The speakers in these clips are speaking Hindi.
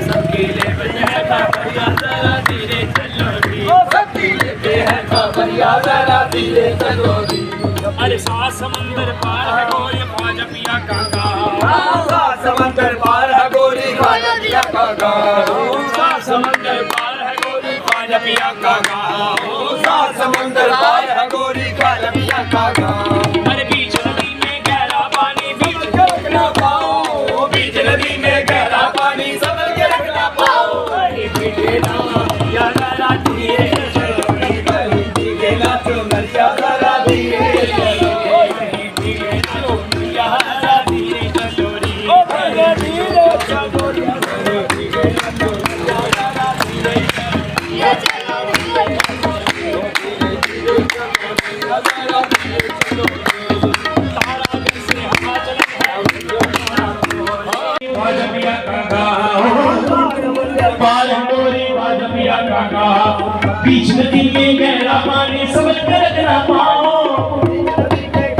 सबके लेवल है खबरिया जरा धीरे चलो री, खबरिया जरा धीरे चलो री। अरे सात समंदर पार है गोरी ख्वाजा पिया का गाँव, सात समंदर पार है गोरी ख्वाजा पिया का गाँव, सात समंदर पार है गोरी ख्वाजा पिया का गाँव, सात समंदर पार है गोरी ख्वाजा पिया का गाँव। अरे बीच नदी में गहरा पानी बीच के रखना पाओ, बीच नदी में गहरा पानी संभल के रखना पाओ। अरे भीगे ना या जरा धीरे चलो रे, भीगे ना चुनरिया जरा धीरे चलो रे, भीगे ना चुनरिया जरा धीरे चलो रे, ओ भीगे धीरे चलो रे, भीगे ना चुनरिया जरा धीरे चलो रे, तारा दिल से हाथ बीच नदी में गहरा पानी संभल के रखना पाओ,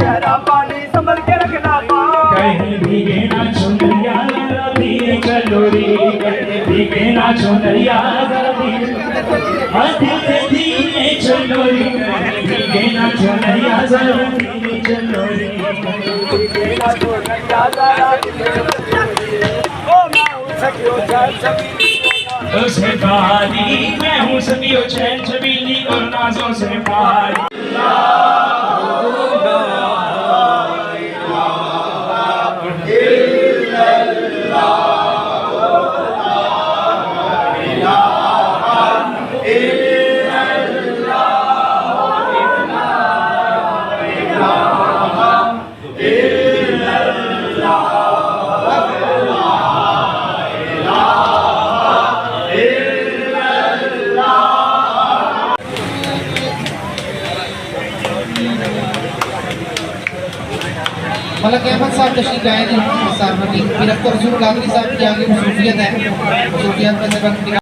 गहरा पानी संभल के रखना पाओ। कहीं भीगे ना चुनरिया जरा धीरे चलो रे, कहीं भीगे ना चुनरिया जरा धीरे धीरे चलो रे, कहीं भीगे ना चुनरिया जरा धीरे चलो रे, भीगे ना चुनरिया जरा धीरे। ओ मैं हूँ सखियों चैन छबीली से बारी, मैं हूँ सखियों चैन छबीली और नाजों से बारी। मलक अहमद साहब तशरीफ लाए थे साहब फिर अब तो रसूल कादरी साहब की आगे मसरूफियत है, मसरूफियत में